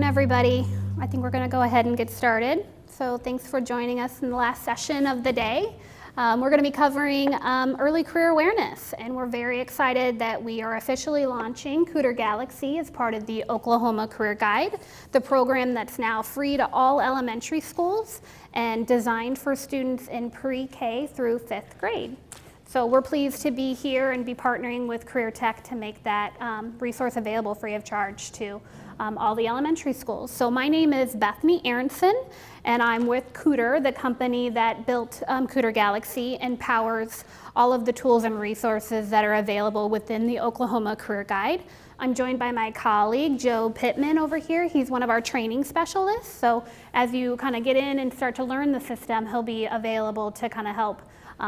everybody. I think we're going to go ahead and get started. So thanks for joining us in the last session of the day. We're going to be covering early career awareness, and we're very excited that we are officially launching Kuder Galaxy as part of the Oklahoma Career Guide, the program that's now free to all elementary schools and designed for students in pre-K through 5th grade. So we're pleased to be here and be partnering with Career Tech to make that resource available free of charge to all the elementary schools. So my name is Bethany Aronson, and I'm with Kuder, the company that built Kuder Galaxy and powers all of the tools and resources that are available within the Oklahoma Career Guide. I'm joined by my colleague, Joe Pittman over here. He's one of our training specialists. So as you kind of get in and start to learn the system, he'll be available to kind of help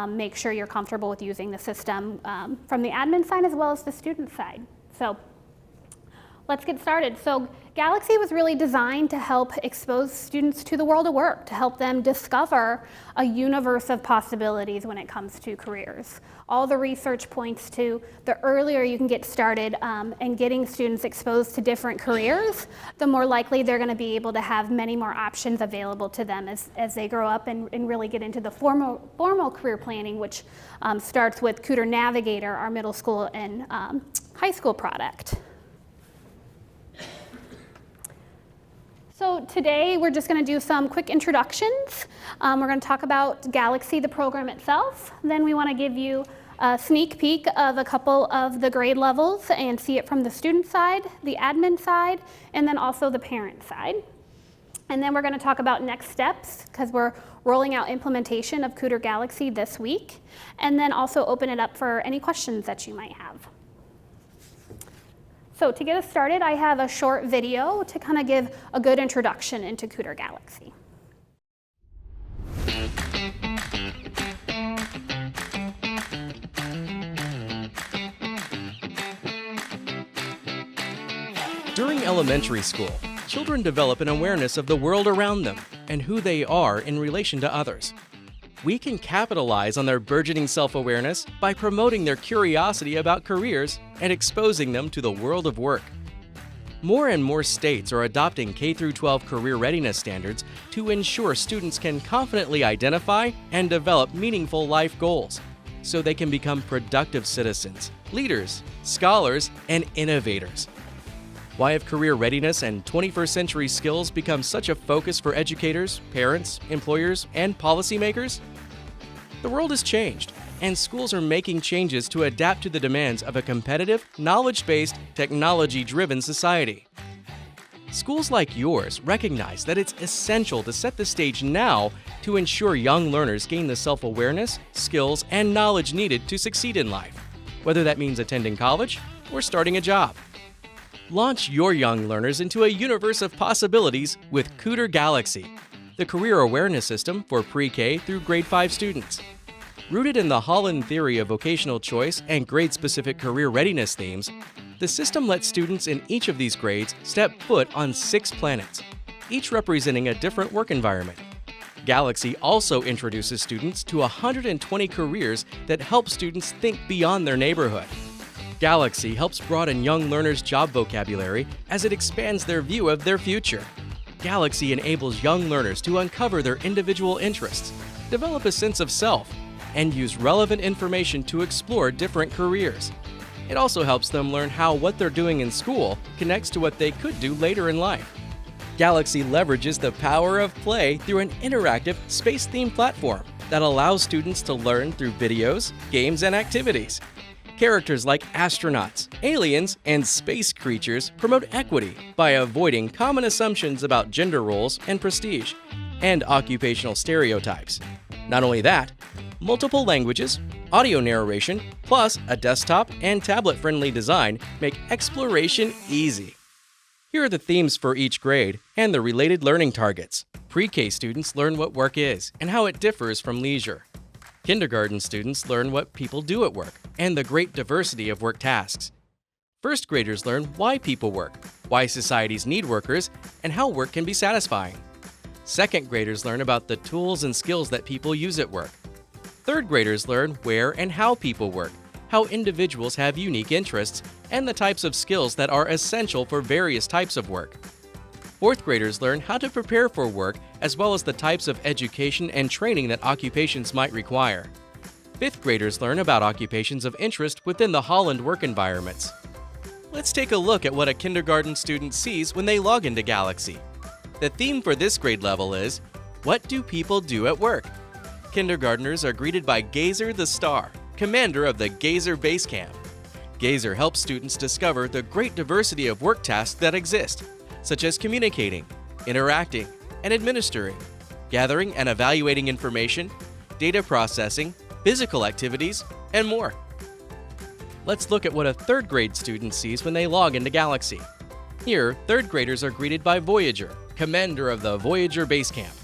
make sure you're comfortable with using the system from the admin side as well as the student side. So let's get started. So Galaxy was really designed to help expose students to the world of work, to help them discover a universe of possibilities when it comes to careers. All the research points to the earlier you can get started and getting students exposed to different careers, the more likely they're going to be able to have many more options available to them as they grow up and really get into the formal career planning, which starts with Kuder Navigator, our middle school and high school product. So today we're just going to do some quick introductions. We're going to talk about Galaxy, the program itself. Then we want to give you a sneak peek of a couple of the grade levels and see it from the student side, the admin side, and then also the parent side. And then we're going to talk about next steps because we're rolling out implementation of Kuder Galaxy this week, and then also open it up for any questions that you might have. So to get us started, I have a short video to kind of give a good introduction into Kuder Galaxy. During elementary school, children develop an awareness of the world around them and who they are in relation to others. We can capitalize on their burgeoning self-awareness by promoting their curiosity about careers and exposing them to the world of work. More and more states are adopting K-12 career readiness standards to ensure students can confidently identify and develop meaningful life goals so they can become productive citizens, leaders, scholars, and innovators. Why have career readiness and 21st century skills become such a focus for educators, parents, employers, and policymakers? The world has changed, and schools are making changes to adapt to the demands of a competitive, knowledge-based, technology-driven society. Schools like yours recognize that it's essential to set the stage now to ensure young learners gain the self-awareness, skills, and knowledge needed to succeed in life, whether that means attending college or starting a job. Launch your young learners into a universe of possibilities with Kuder Galaxy, the career awareness system for pre-K through grade 5 students. Rooted in the Holland theory of vocational choice and grade-specific career readiness themes, the system lets students in each of these grades step foot on 6 planets, each representing a different work environment. Galaxy also introduces students to 120 careers that help students think beyond their neighborhood. Galaxy helps broaden young learners' job vocabulary as it expands their view of their future. Galaxy enables young learners to uncover their individual interests, develop a sense of self, and use relevant information to explore different careers. It also helps them learn how what they're doing in school connects to what they could do later in life. Galaxy leverages the power of play through an interactive, space-themed platform that allows students to learn through videos, games, and activities. Characters like astronauts, aliens, and space creatures promote equity by avoiding common assumptions about gender roles and prestige, and occupational stereotypes. Not only that, multiple languages, audio narration, plus a desktop and tablet-friendly design make exploration easy. Here are the themes for each grade and the related learning targets. Pre-K students learn what work is and how it differs from leisure. Kindergarten students learn what people do at work and the great diversity of work tasks. First graders learn why people work, why societies need workers, and how work can be satisfying. Second graders learn about the tools and skills that people use at work. Third graders learn where and how people work, how individuals have unique interests, and the types of skills that are essential for various types of work. Fourth graders learn how to prepare for work as well as the types of education and training that occupations might require. Fifth graders learn about occupations of interest within the Holland work environments. Let's take a look at what a kindergarten student sees when they log into Galaxy. The theme for this grade level is, What do people do at work? Kindergartners are greeted by Gazer the Star, commander of the Gazer Base Camp. Gazer helps students discover the great diversity of work tasks that exist, such as communicating, interacting, and administering, gathering and evaluating information, data processing, physical activities, and more. Let's look at what a third grade student sees when they log into Galaxy. Here, third graders are greeted by Voyager, commander of the Voyager Base Camp.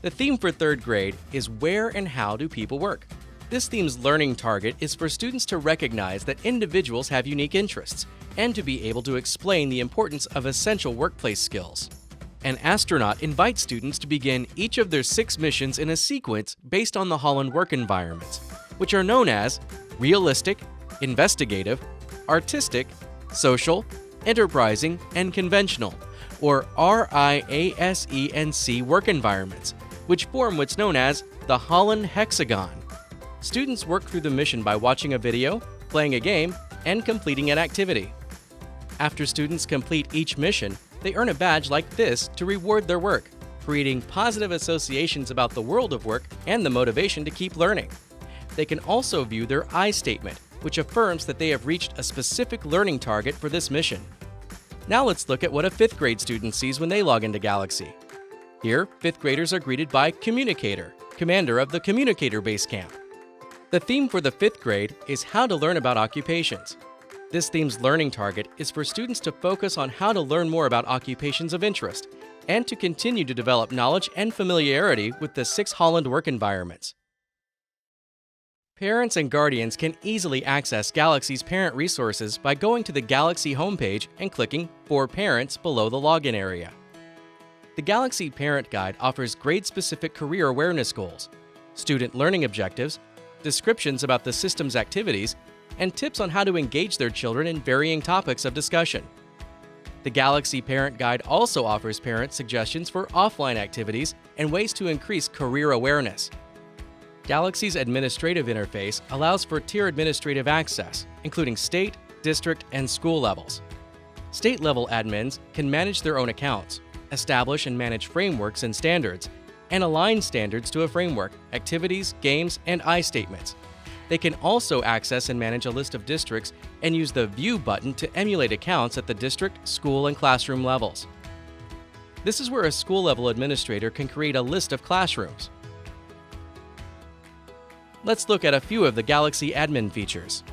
The theme for third grade is Where and How Do People Work? This theme's learning target is for students to recognize that individuals have unique interests and to be able to explain the importance of essential workplace skills. An astronaut invites students to begin each of their 6 missions in a sequence based on the Holland work environments, which are known as realistic, investigative, artistic, social, enterprising, and conventional, or RIASENC work environments, which form what's known as the Holland Hexagon. Students work through the mission by watching a video, playing a game, and completing an activity. After students complete each mission, they earn a badge like this to reward their work, creating positive associations about the world of work and the motivation to keep learning. They can also view their I statement, which affirms that they have reached a specific learning target for this mission. Now let's look at what a 5th grade student sees when they log into Galaxy. Here, 5th graders are greeted by Communicator, commander of the Communicator Base Camp. The theme for the 5th grade is How to Learn About Occupations. This theme's learning target is for students to focus on how to learn more about occupations of interest and to continue to develop knowledge and familiarity with the 6 Holland work environments. Parents and guardians can easily access Galaxy's parent resources by going to the Galaxy homepage and clicking For Parents below the login area. The Galaxy Parent Guide offers grade-specific career awareness goals, student learning objectives, descriptions about the system's activities, and tips on how to engage their children in varying topics of discussion. The Galaxy Parent Guide also offers parents suggestions for offline activities and ways to increase career awareness. Galaxy's administrative interface allows for tier administrative access, including state, district, and school levels. State-level admins can manage their own accounts, establish and manage frameworks and standards, and align standards to a framework, activities, games, and I statements. They can also access and manage a list of districts and use the View button to emulate accounts at the district, school, and classroom levels. This is where a school-level administrator can create a list of classrooms. Let's look at a few of the Galaxy admin features.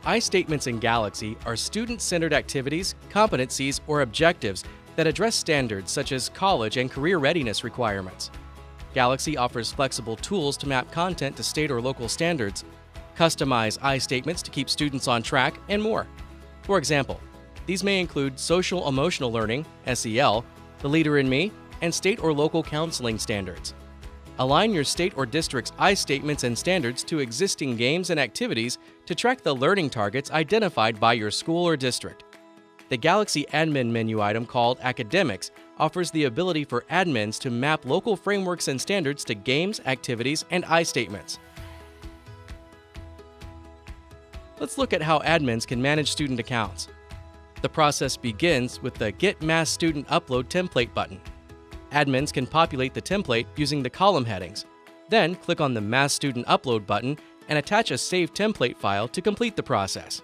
I statements in Galaxy are student-centered activities, competencies, or objectives that address standards such as college and career readiness requirements. Galaxy offers flexible tools to map content to state or local standards, customize I statements to keep students on track, and more. For example, these may include social emotional learning, SEL, the leader in me, and state or local counseling standards. Align your state or district's I statements and standards to existing games and activities to track the learning targets identified by your school or district. The Galaxy admin menu item called Academics offers the ability for admins to map local frameworks and standards to games, activities, and I statements. Let's look at how admins can manage student accounts. The process begins with the Get Mass Student Upload template button. Admins can populate the template using the column headings. Then click on the Mass Student Upload button and attach a saved template file to complete the process.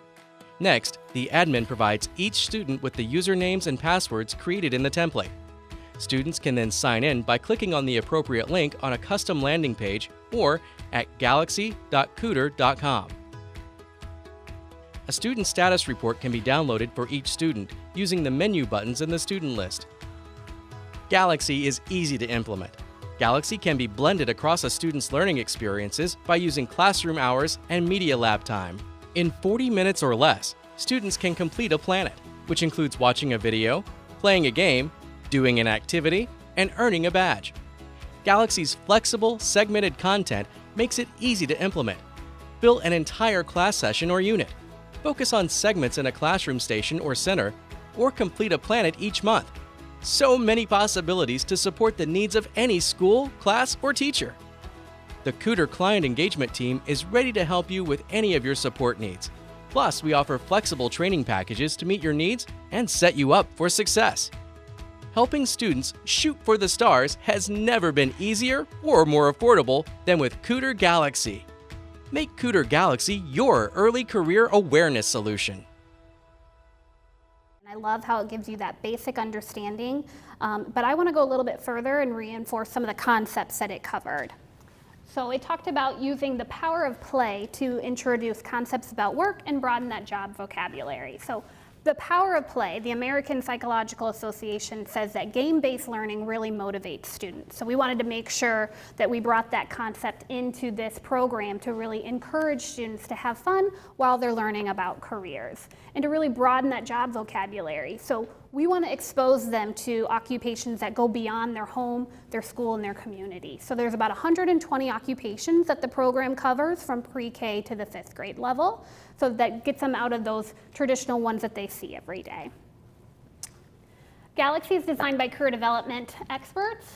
Next, the admin provides each student with the usernames and passwords created in the template. Students can then sign in by clicking on the appropriate link on a custom landing page or at galaxy.kuder.com. A student status report can be downloaded for each student using the menu buttons in the student list. Galaxy is easy to implement. Galaxy can be blended across a student's learning experiences by using classroom hours and media lab time. In 40 minutes or less, students can complete a planet, which includes watching a video, playing a game, doing an activity, and earning a badge. Galaxy's flexible, segmented content makes it easy to implement. Fill an entire class session or unit. Focus on segments in a classroom station or center, or complete a planet each month. So many possibilities to support the needs of any school, class, or teacher. The Kuder Client Engagement Team is ready to help you with any of your support needs. Plus, we offer flexible training packages to meet your needs and set you up for success. Helping students shoot for the stars has never been easier or more affordable than with Kuder Galaxy. Make Kuder Galaxy your early career awareness solution. I love how it gives you that basic understanding, but I want to go a little bit further and reinforce some of the concepts that it covered. So it talked about using the power of play to introduce concepts about work and broaden that job vocabulary. So the power of play, the American Psychological Association says that game-based learning really motivates students. So we wanted to make sure that we brought that concept into this program to really encourage students to have fun while they're learning about careers and to really broaden that job vocabulary. So we want to expose them to occupations that go beyond their home, their school, and their community. So there's about 120 occupations that the program covers from pre-K to the 5th grade level. So that gets them out of those traditional ones that they see every day. Galaxy is designed by career development experts,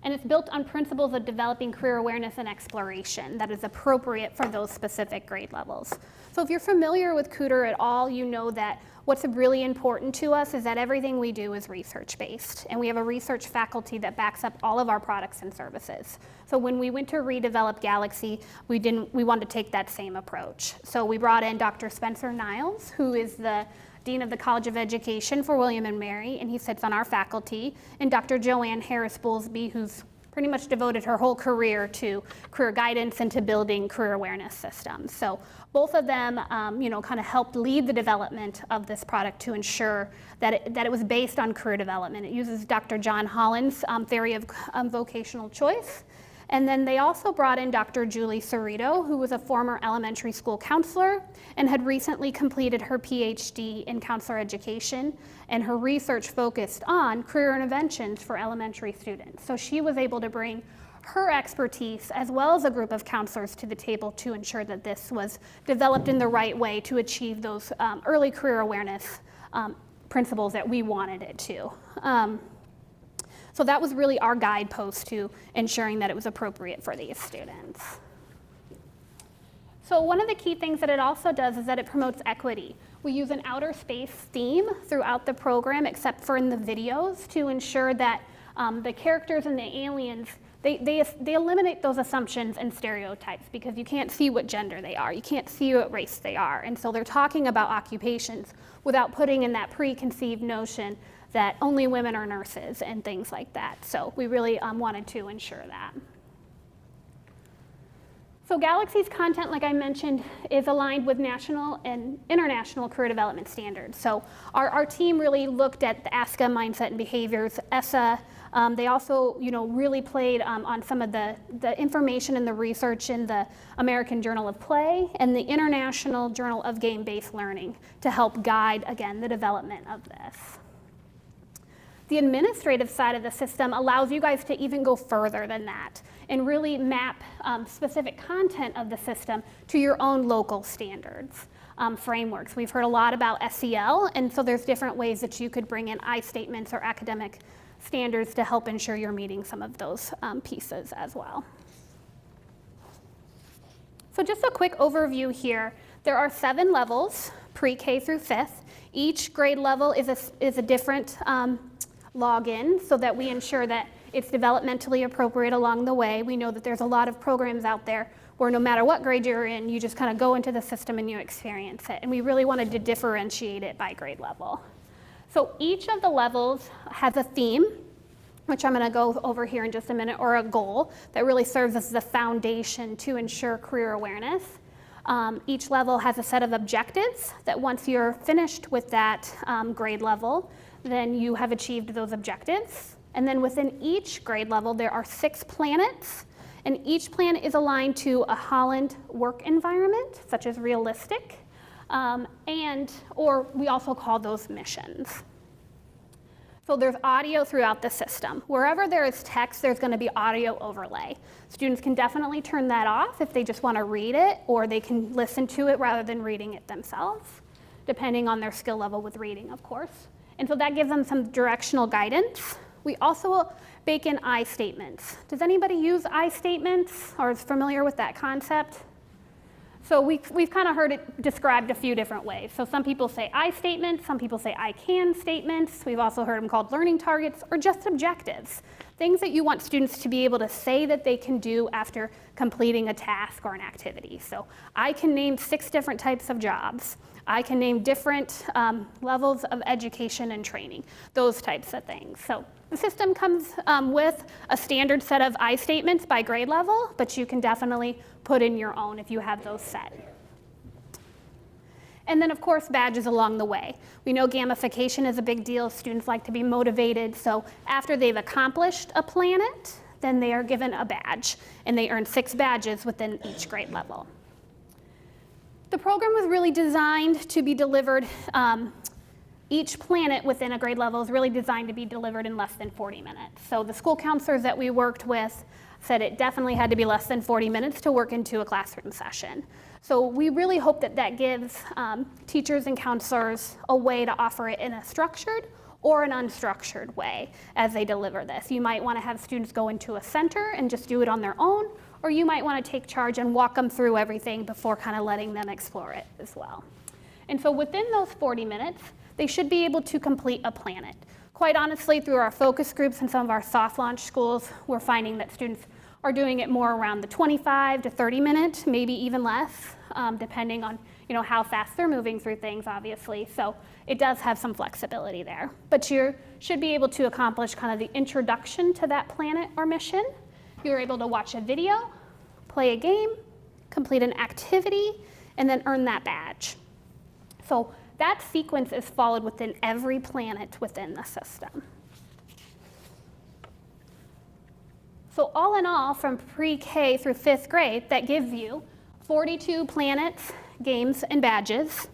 and it's built on principles of developing career awareness and exploration that is appropriate for those specific grade levels. So if you're familiar with Kuder at all, you know that what's really important to us is that everything we do is research-based, and we have a research faculty that backs up all of our products and services. So when we went to redevelop Galaxy, we wanted to take that same approach. So we brought in Dr. Spencer Niles, who is the Dean of the College of Education for William and Mary, and he sits on our faculty, and Dr. Joanne Harris-Boulsby, who's pretty much devoted her whole career to career guidance and to building career awareness systems. So both of them, kind of helped lead the development of this product to ensure that it was based on career development. It uses Dr. John Holland's theory of vocational choice. And then they also brought in Dr. Julie Cerrito, who was a former elementary school counselor and had recently completed her PhD in counselor education, and her research focused on career interventions for elementary students. So she was able to bring her expertise as well as a group of counselors to the table to ensure that this was developed in the right way to achieve those early career awareness principles that we wanted it to. So that was really our guidepost to ensuring that it was appropriate for these students. So one of the key things that it also does is that it promotes equity. We use an outer space theme throughout the program, except for in the videos, to ensure that the characters and the aliens, they eliminate those assumptions and stereotypes, because you can't see what gender they are, you can't see what race they are. And so they're talking about occupations without putting in that preconceived notion that only women are nurses and things like that. So we really wanted to ensure that. So Galaxy's content, like I mentioned, is aligned with national and international career development standards. So our team really looked at the ASCA mindset and behaviors, ESSA. They also, really played on some of the information and the research in the American Journal of Play and the International Journal of Game-Based Learning to help guide, again, the development of this. The administrative side of the system allows you guys to even go further than that and really map specific content of the system to your own local standards, frameworks. We've heard a lot about SEL, and so there's different ways that you could bring in I-statements or academic standards to help ensure you're meeting some of those pieces as well. So just a quick overview here. There are 7 levels, pre-K through 5th. Each grade level is a different login so that we ensure that it's developmentally appropriate along the way. We know that there's a lot of programs out there where no matter what grade you're in, you just kind of go into the system and you experience it. And we really wanted to differentiate it by grade level. So each of the levels has a theme, which I'm going to go over here in just a minute, or a goal that really serves as the foundation to ensure career awareness. Each level has a set of objectives that once you're finished with that grade level, then you have achieved those objectives. And then within each grade level, there are 6 planets, and each planet is aligned to a Holland work environment, such as realistic, or we also call those missions. So there's audio throughout the system. Wherever there is text, there's going to be audio overlay. Students can definitely turn that off if they just want to read it, or they can listen to it rather than reading it themselves, depending on their skill level with reading, of course. And so that gives them some directional guidance. We also bake in I statements. Does anybody use I statements or is familiar with that concept? So we've kind of heard it described a few different ways. So some people say I statements, some people say I can statements. We've also heard them called learning targets or just objectives. Things that you want students to be able to say that they can do after completing a task or an activity. So I can name 6 different types of jobs. I can name different levels of education and training, those types of things. So the system comes with a standard set of I statements by grade level, but you can definitely put in your own if you have those set. And then of course badges along the way. We know gamification is a big deal. Students like to be motivated. So after they've accomplished a planet, then they are given a badge and they earn 6 badges within each grade level. The program was really designed to be delivered, each planet within a grade level is really designed to be delivered in less than 40 minutes. So the school counselors that we worked with said it definitely had to be less than 40 minutes to work into a classroom session. So we really hope that that gives teachers and counselors a way to offer it in a structured or an unstructured way as they deliver this. You might want to have students go into a center and just do it on their own, or you might want to take charge and walk them through everything before kind of letting them explore it as well. And so within those 40 minutes, they should be able to complete a planet. Quite honestly, through our focus groups and some of our soft launch schools, we're finding that students are doing it more around the 25 to 30 minute, maybe even less, depending on how fast they're moving through things, obviously. So it does have some flexibility there. But you should be able to accomplish kind of the introduction to that planet or mission. You're able to watch a video, play a game, complete an activity, and then earn that badge. So that sequence is followed within every planet within the system. So all in all, from pre-K through 5th grade, that gives you 42 planets, games, and badges,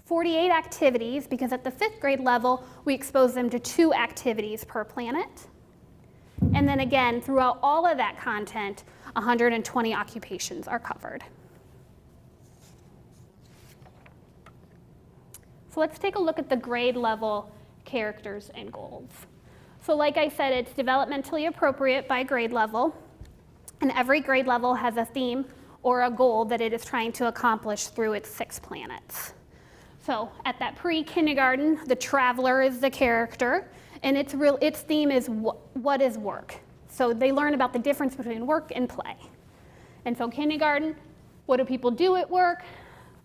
48 activities, because at the 5th grade level, we expose them to 2 activities per planet. And then again, throughout all of that content, 120 occupations are covered. So let's take a look at the grade level characters and goals. So like I said, it's developmentally appropriate by grade level, and every grade level has a theme or a goal that it is trying to accomplish through its 6 planets. So at that pre-kindergarten, the traveler is the character, and its theme is what is work. So they learn about the difference between work and play. And so kindergarten, what do people do at work?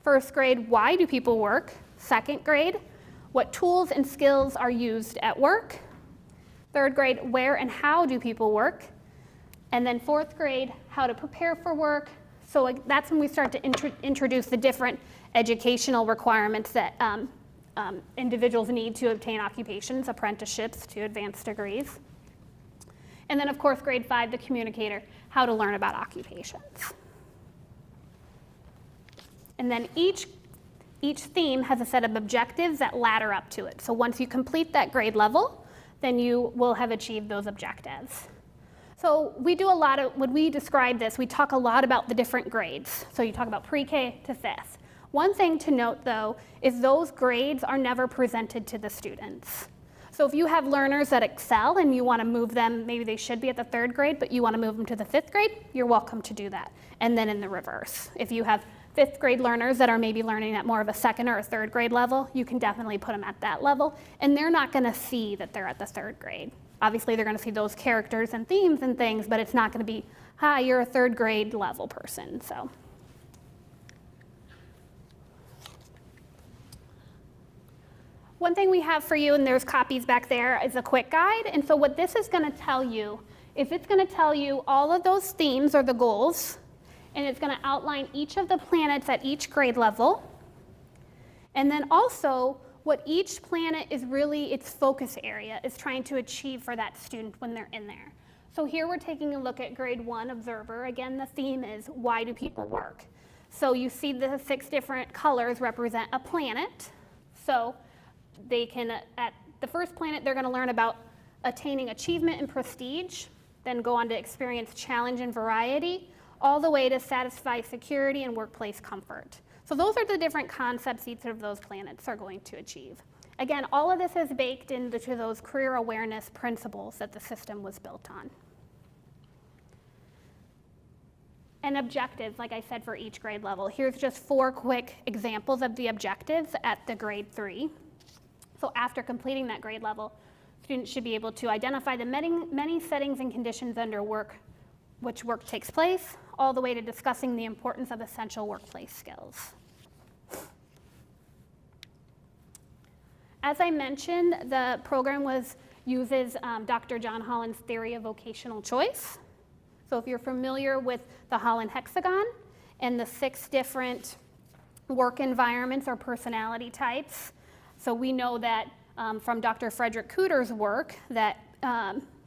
1st grade, why do people work? 2nd grade, what tools and skills are used at work? 3rd grade, where and how do people work? And then 4th grade, how to prepare for work. So that's when we start to introduce the different educational requirements that individuals need to obtain occupations, apprenticeships to advanced degrees. And then of course, grade 5, the communicator, how to learn about occupations. And then each theme has a set of objectives that ladder up to it. So once you complete that grade level, then you will have achieved those objectives. So we do a lot of, when we describe this, we talk a lot about the different grades. So you talk about pre-K to 5th. One thing to note though, is those grades are never presented to the students. So if you have learners that excel and you want to move them, maybe they should be at the 3rd grade, but you want to move them to the 5th grade, you're welcome to do that. And then in the reverse. If you have 5th grade learners that are maybe learning at more of a 2nd or a 3rd grade level, you can definitely put them at that level, and they're not going to see that they're at the 3rd grade. Obviously, they're going to see those characters and themes and things, but it's not going to be, hi, you're a 3rd grade level person. So. One thing we have for you, and there's copies back there, is a quick guide. And so what this is going to tell you is it's going to tell you all of those themes or the goals, and it's going to outline each of the planets at each grade level. And then also what each planet is really its focus area is trying to achieve for that student when they're in there. So here we're taking a look at grade 1 observer. Again, the theme is why do people work? So you see the 6 different colors represent a planet. So they can, at the first planet, they're going to learn about attaining achievement and prestige, then go on to experience challenge and variety, all the way to satisfy security and workplace comfort. So those are the different concepts each of those planets are going to achieve. Again, all of this is baked into those career awareness principles that the system was built on. And objectives, like I said, for each grade level. Here's just 4 quick examples of the objectives at the grade 3. So after completing that grade level, students should be able to identify the many settings and conditions under which work takes place, all the way to discussing the importance of essential workplace skills. As I mentioned, the program uses Dr. John Holland's theory of vocational choice. So if you're familiar with the Holland hexagon and the 6 different work environments or personality types, so we know that from Dr. Frederick Kuder's work that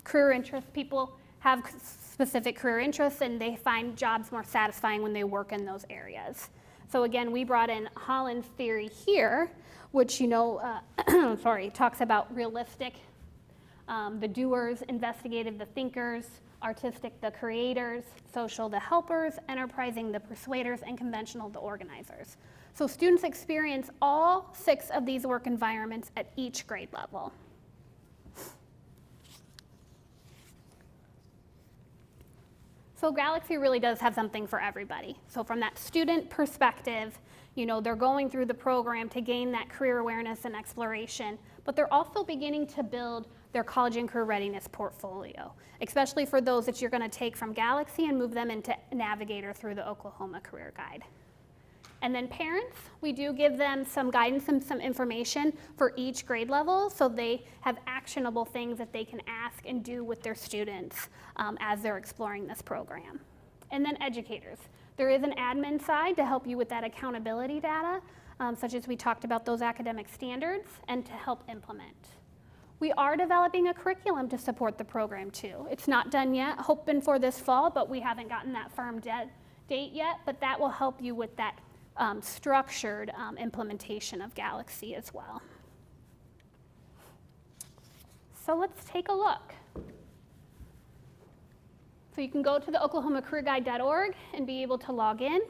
career interest people have specific career interests and they find jobs more satisfying when they work in those areas. So again, we brought in Holland's theory here, which talks about realistic, the doers, investigative, the thinkers, artistic, the creators, social, the helpers, enterprising, the persuaders, and conventional, the organizers. So students experience all 6 of these work environments at each grade level. So Galaxy really does have something for everybody. So from that student perspective, they're going through the program to gain that career awareness and exploration, but they're also beginning to build their college and career readiness portfolio, especially for those that you're going to take from Galaxy and move them into Navigator through the Oklahoma Career Guide. And then parents, we do give them some guidance and some information for each grade level so they have actionable things that they can ask and do with their students as they're exploring this program. And then educators. There is an admin side to help you with that accountability data, such as we talked about those academic standards, and to help implement. We are developing a curriculum to support the program too. It's not done yet, hoping for this fall, but we haven't gotten that firm date yet, but that will help you with that structured implementation of Galaxy as well. So let's take a look. So you can go to the oklahomacareerguide.org and be able to log in.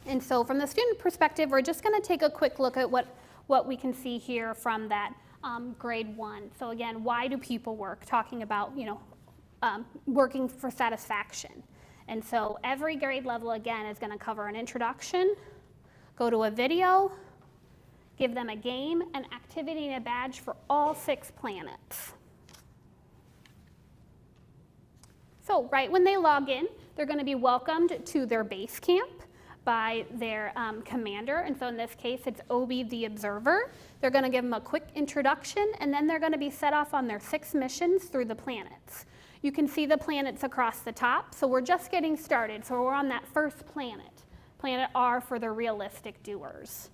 And so from the student perspective, we're just going to take a quick look at what we can see here from that grade 1. So again, why do people work? Talking about working for satisfaction. And so every grade level, again, is going to cover an introduction, go to a video, give them a game, an activity, and a badge for all 6 planets. So right when they log in, they're going to be welcomed to their base camp by their commander. And so in this case, it's Obi the Observer. They're going to give them a quick introduction, and then they're going to be set off on their 6 missions through the planets. You can see the planets across the top. So we're just getting started. So we're on that first planet, planet R for the realistic doers.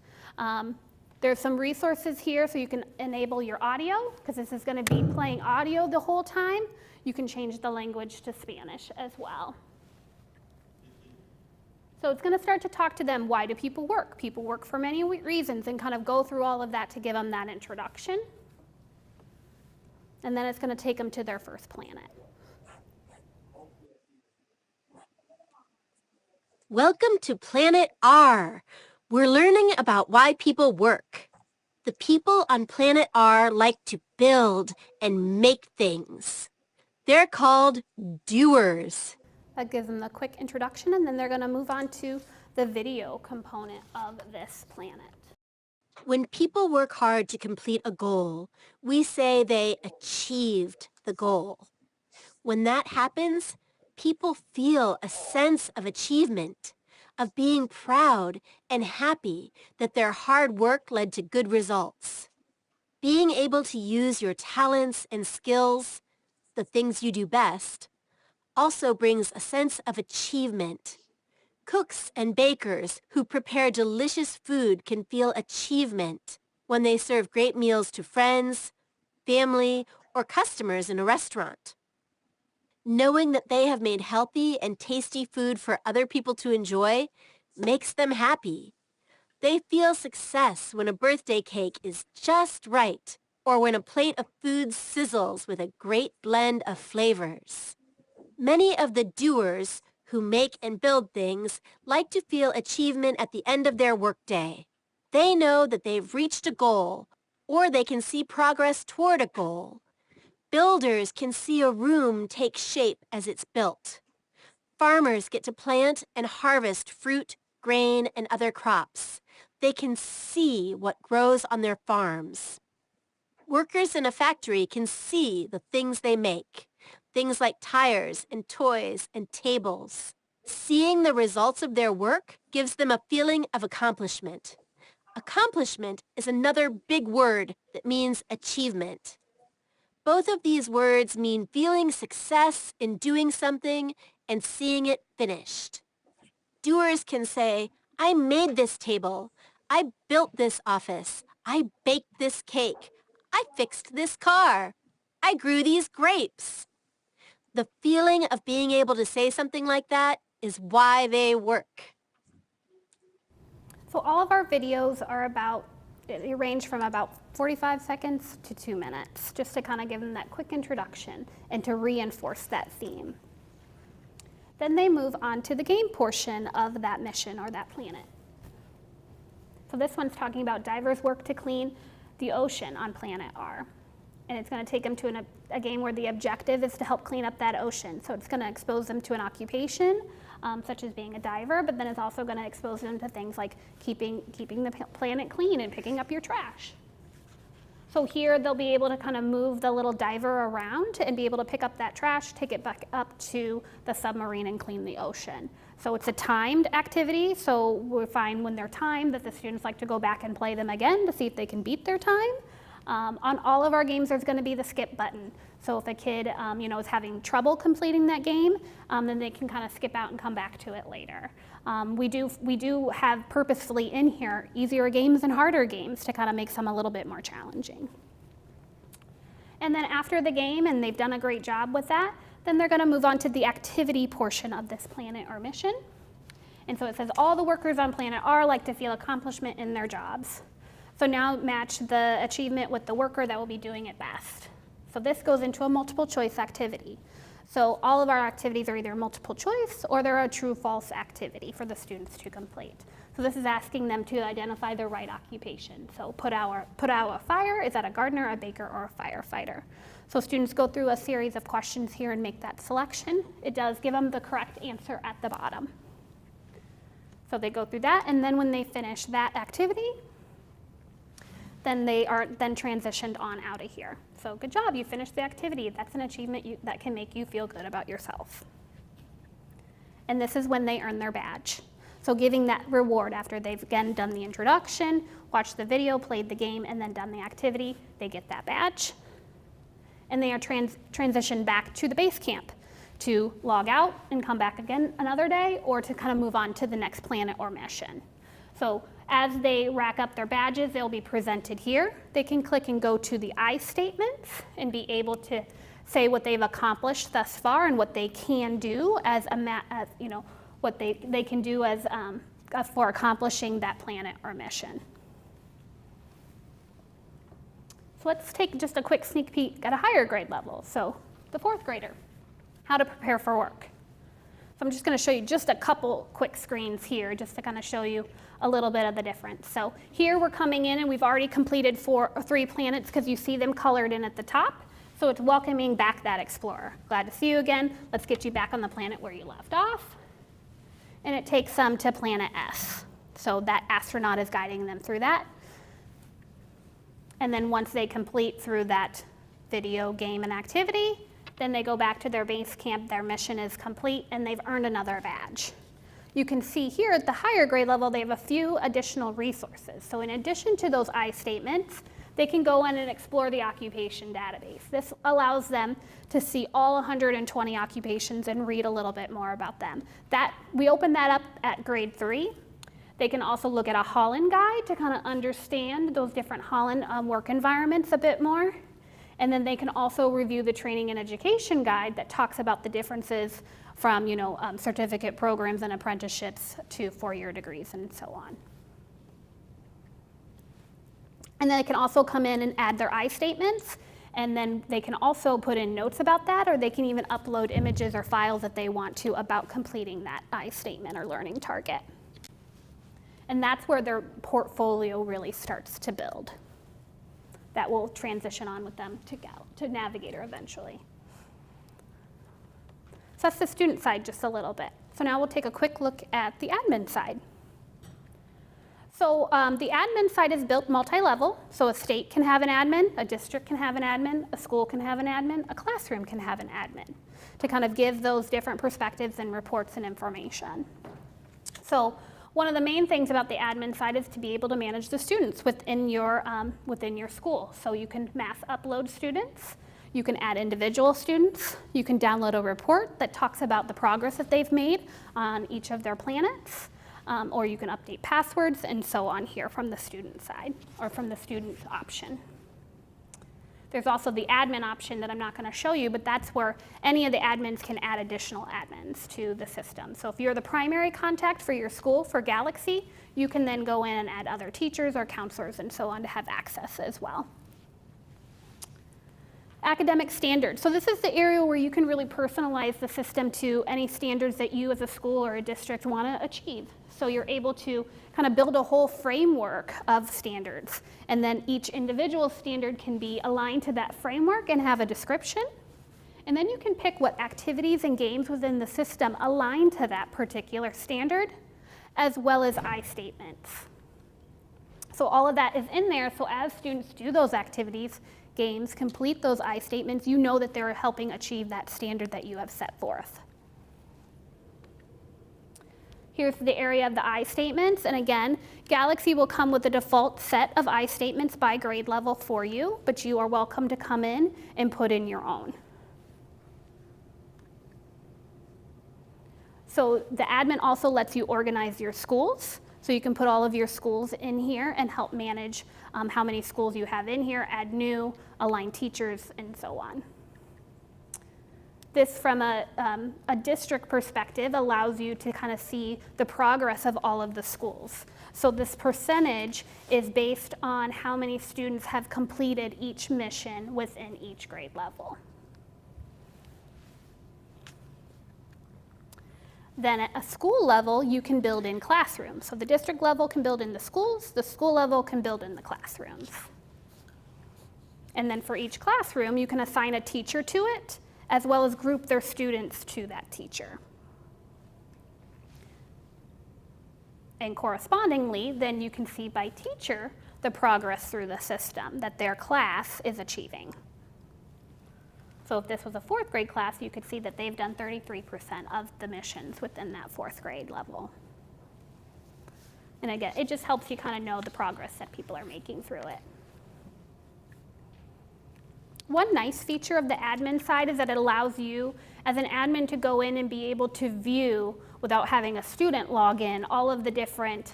There's some resources here so you can enable your audio, because this is going to be playing audio the whole time. You can change the language to Spanish as well. So it's going to start to talk to them, why do people work? People work for many reasons, and kind of go through all of that to give them that introduction. And then it's going to take them to their first planet. Welcome to Planet R. We're learning about why people work. The people on Planet R like to build and make things. They're called doers. That gives them the quick introduction, and then they're going to move on to the video component of this planet. When people work hard to complete a goal, we say they achieved the goal. When that happens, people feel a sense of achievement, of being proud and happy that their hard work led to good results. Being able to use your talents and skills, the things you do best, also brings a sense of achievement. Cooks and bakers who prepare delicious food can feel achievement when they serve great meals to friends, family, or customers in a restaurant. Knowing that they have made healthy and tasty food for other people to enjoy makes them happy. They feel success when a birthday cake is just right, or when a plate of food sizzles with a great blend of flavors. Many of the doers who make and build things like to feel achievement at the end of their workday. They know that they've reached a goal or they can see progress toward a goal. Builders can see a room take shape as it's built. Farmers get to plant and harvest fruit, grain, and other crops. They can see what grows on their farms. Workers in a factory can see the things they make, things like tires and toys and tables. Seeing the results of their work gives them a feeling of accomplishment. Accomplishment is another big word that means achievement. Both of these words mean feeling success in doing something and seeing it finished. Doers can say, I made this table. I built this office. I baked this cake. I fixed this car. I grew these grapes. The feeling of being able to say something like that is why they work. So all of our videos are they range from about 45 seconds to 2 minutes, just to kind of give them that quick introduction and to reinforce that theme. Then they move on to the game portion of that mission or that planet. So this one's talking about divers work to clean the ocean on planet R. And it's going to take them to a game where the objective is to help clean up that ocean. So it's going to expose them to an occupation, such as being a diver, but then it's also going to expose them to things like keeping the planet clean and picking up your trash. So here they'll be able to kind of move the little diver around and be able to pick up that trash, take it back up to the submarine and clean the ocean. So it's a timed activity, so we find when they're timed that the students like to go back and play them again to see if they can beat their time. On all of our games, there's going to be the skip button. So if a kid is having trouble completing that game, then they can kind of skip out and come back to it later. We do have purposefully in here easier games and harder games to kind of make some a little bit more challenging. And then after the game, and they've done a great job with that, then they're going to move on to the activity portion of this planet or mission. And so it says all the workers on planet R like to feel accomplishment in their jobs. So now match the achievement with the worker that will be doing it best. So this goes into a multiple choice activity. So all of our activities are either multiple choice or they're a true-false activity for the students to complete. So this is asking them to identify their right occupation. So put out a fire, is that a gardener, a baker, or a firefighter? So students go through a series of questions here and make that selection. It does give them the correct answer at the bottom. So they go through that, and then when they finish that activity, then they are then transitioned on out of here. So good job, you finished the activity. That's an achievement that can make you feel good about yourself. And this is when they earn their badge. So giving that reward after they've again done the introduction, watched the video, played the game, and then done the activity, they get that badge. And they are transitioned back to the base camp to log out and come back again another day, or to kind of move on to the next planet or mission. So as they rack up their badges, they'll be presented here. They can click and go to the I statements and be able to say what they've accomplished thus far and what they can do as what they can do as for accomplishing that planet or mission. So let's take just a quick sneak peek at a higher grade level. So the 4th grader, how to prepare for work. So I'm just going to show you just a couple quick screens here just to kind of show you a little bit of the difference. So here we're coming in and we've already completed 3 planets because you see them colored in at the top. So it's welcoming back that explorer. Glad to see you again. Let's get you back on the planet where you left off. And it takes them to planet S. So that astronaut is guiding them through that. And then once they complete through that video, game, and activity, then they go back to their base camp, their mission is complete, and they've earned another badge. You can see here at the higher grade level, they have a few additional resources. So in addition to those I statements, they can go in and explore the occupation database. This allows them to see all 120 occupations and read a little bit more about them. We open that up at grade 3. They can also look at a Holland guide to kind of understand those different Holland work environments a bit more. And then they can also review the training and education guide that talks about the differences from certificate programs and apprenticeships to 4-year degrees and so on. And then they can also come in and add their I statements, and then they can also put in notes about that, or they can even upload images or files that they want to about completing that I statement or learning target. And that's where their portfolio really starts to build. that will transition on with them to Navigator eventually. So that's the student side just a little bit. So now we'll take a quick look at the admin side. So the admin side is built multi-level, so a state can have an admin, a district can have an admin, a school can have an admin, a classroom can have an admin, to kind of give those different perspectives and reports and information. So one of the main things about the admin side is to be able to manage the students within your school. So you can mass upload students, you can add individual students, you can download a report that talks about the progress that they've made on each of their planets, or you can update passwords and so on here from the student side, or from the student option. There's also the admin option that I'm not going to show you, but that's where any of the admins can add additional admins to the system. So if you're the primary contact for your school for Galaxy, you can then go in and add other teachers or counselors and so on to have access as well. Academic standards. So this is the area where you can really personalize the system to any standards that you as a school or a district want to achieve. So you're able to kind of build a whole framework of standards. And then each individual standard can be aligned to that framework and have a description. And then you can pick what activities and games within the system align to that particular standard, as well as I statements. So all of that is in there, so as students do those activities, games, complete those I statements, you know that they're helping achieve that standard that you have set forth. Here's the area of the I statements, and again, Galaxy will come with a default set of I statements by grade level for you, but you are welcome to come in and put in your own. So the admin also lets you organize your schools. So you can put all of your schools in here and help manage how many schools you have in here, add new, align teachers, and so on. This, from a district perspective, allows you to kind of see the progress of all of the schools. So this percentage is based on how many students have completed each mission within each grade level. Then at a school level, you can build in classrooms. So the district level can build in the schools, the school level can build in the classrooms. And then for each classroom, you can assign a teacher to it, as well as group their students to that teacher. And correspondingly, then you can see by teacher the progress through the system that their class is achieving. So if this was a 4th grade class, you could see that they've done 33% of the missions within that 4th grade level. And again, it just helps you kind of know the progress that people are making through it. One nice feature of the admin side is that it allows you as an admin to go in and be able to view, without having a student log in, all of the different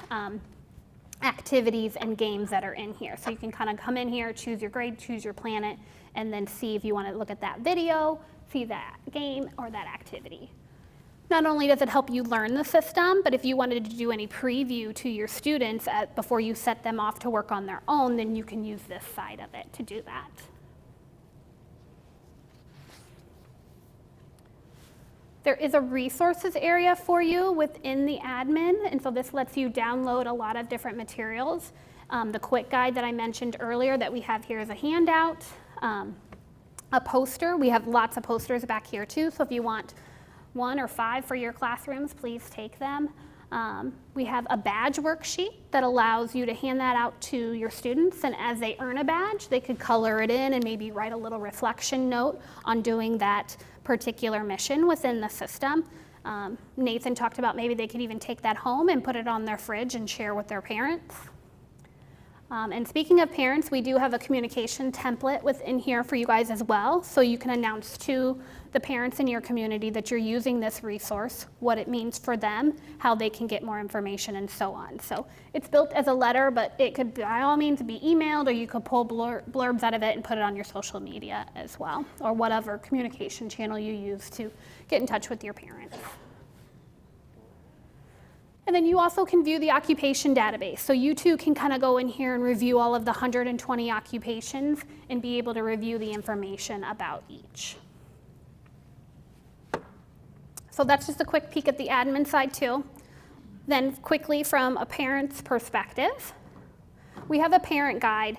activities and games that are in here. So you can kind of come in here, choose your grade, choose your planet, and then see if you want to look at that video, see that game, or that activity. Not only does it help you learn the system, but if you wanted to do any preview to your students before you set them off to work on their own, then you can use this side of it to do that. There is a resources area for you within the admin, and so this lets you download a lot of different materials. The quick guide that I mentioned earlier that we have here is a handout, a poster. We have lots of posters back here too, so if you want 1 or 5 for your classrooms, please take them. We have a badge worksheet that allows you to hand that out to your students, and as they earn a badge, they could color it in and maybe write a little reflection note on doing that particular mission within the system. Nathan talked about maybe they could even take that home and put it on their fridge and share with their parents. And speaking of parents, we do have a communication template within here for you guys as well, so you can announce to the parents in your community that you're using this resource, what it means for them, how they can get more information, and so on. So it's built as a letter, but it could by all means be emailed, or you could pull blurbs out of it and put it on your social media as well, or whatever communication channel you use to get in touch with your parents. And then you also can view the occupation database. So you too can kind of go in here and review all of the 120 occupations and be able to review the information about each. So that's just a quick peek at the admin side too. Then quickly from a parent's perspective. We have a parent guide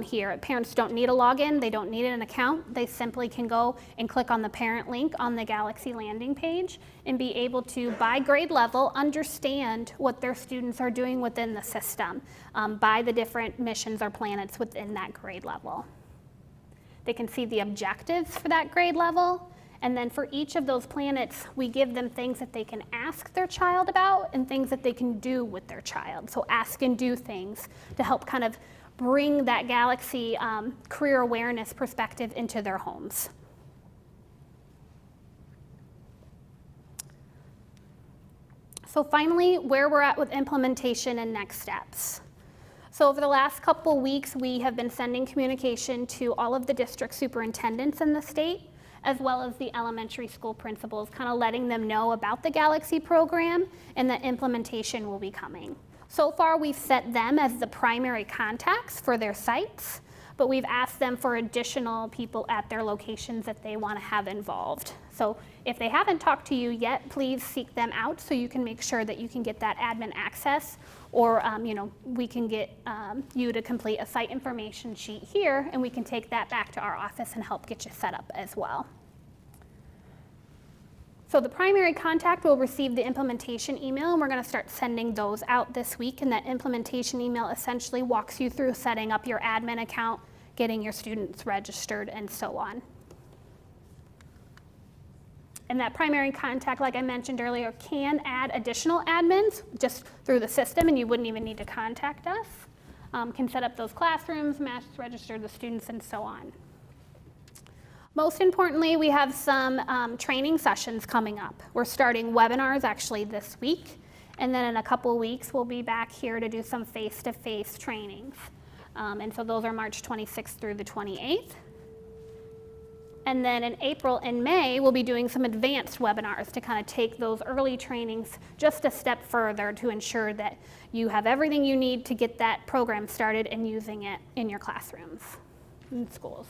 here. Parents don't need a login, they don't need an account. They simply can go and click on the parent link on the Galaxy landing page and be able to, by grade level, understand what their students are doing within the system by the different missions or planets within that grade level. They can see the objectives for that grade level, and then for each of those planets, we give them things that they can ask their child about and things that they can do with their child. So ask and do things to help kind of bring that Galaxy career awareness perspective into their homes. So finally, where we're at with implementation and next steps. So over the last couple weeks, we have been sending communication to all of the district superintendents in the state, as well as the elementary school principals, kind of letting them know about the Galaxy program and that implementation will be coming. So far, we've set them as the primary contacts for their sites, but we've asked them for additional people at their locations that they want to have involved. So if they haven't talked to you yet, please seek them out so you can make sure that you can get that admin access, or we can get you to complete a site information sheet here, and we can take that back to our office and help get you set up as well. So the primary contact will receive the implementation email, and we're going to start sending those out this week. And that implementation email essentially walks you through setting up your admin account, getting your students registered, and so on. And that primary contact, like I mentioned earlier, can add additional admins just through the system, and you wouldn't even need to contact us. Can set up those classrooms, register the students, and so on. Most importantly, we have some training sessions coming up. We're starting webinars actually this week, and then in a couple weeks, we'll be back here to do some face-to-face trainings. And so those are March 26th through the 28th. And then in April and May, we'll be doing some advanced webinars to kind of take those early trainings just a step further to ensure that you have everything you need to get that program started and using it in your classrooms and schools.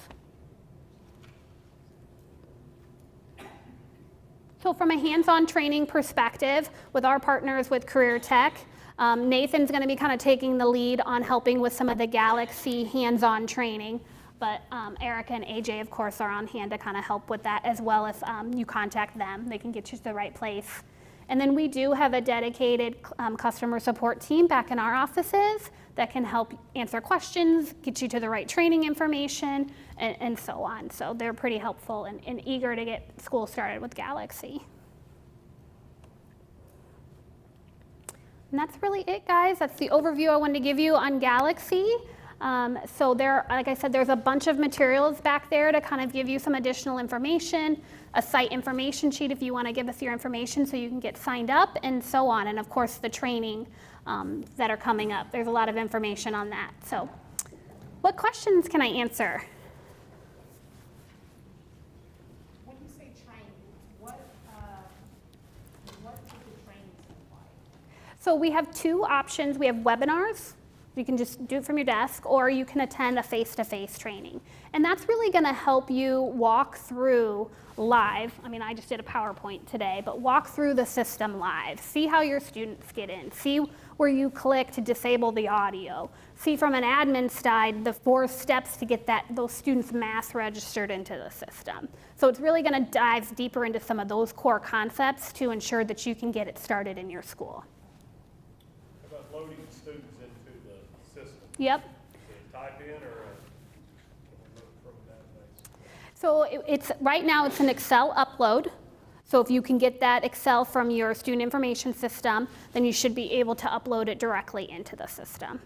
So from a hands-on training perspective, with our partners with Career Tech, Nathan's going to be kind of taking the lead on helping with some of the Galaxy hands-on training. But Erica and AJ, of course, are on hand to kind of help with that, as well as you contact them. They can get you to the right place. And then we do have a dedicated customer support team back in our offices that can help answer questions, get you to the right training information, and so on. So they're pretty helpful and eager to get school started with Galaxy. And that's really it, guys. That's the overview I wanted to give you on Galaxy. So there, like I said, there's a bunch of materials back there to kind of give you some additional information, a site information sheet if you want to give us your information so you can get signed up, and so on. And of course, the training that are coming up. There's a lot of information on that. So what questions can I answer? When you say training, what do the trainings look like? So we have two options. We have webinars. You can just do it from your desk, or you can attend a face-to-face training. And that's really going to help you walk through live. I mean, I just did a PowerPoint today, but walk through the system live. See how your students get in. See where you click to disable the audio. See from an admin side the 4 steps to get those students mass registered into the system. So it's really going to dive deeper into some of those core concepts to ensure that you can get it started in your school. How about loading students into the system? Yep. To type in or look from a database? So right now it's an Excel upload. So if you can get that Excel from your student information system, then you should be able to upload it directly into the system.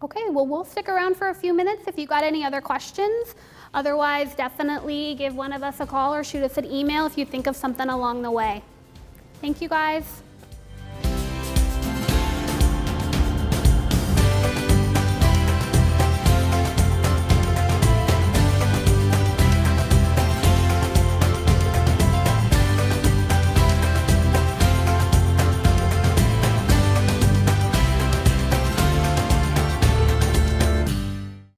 Okay, well, we'll stick around for a few minutes if you got any other questions. Otherwise, definitely give one of us a call or shoot us an email if you think of something along the way. Thank you, guys.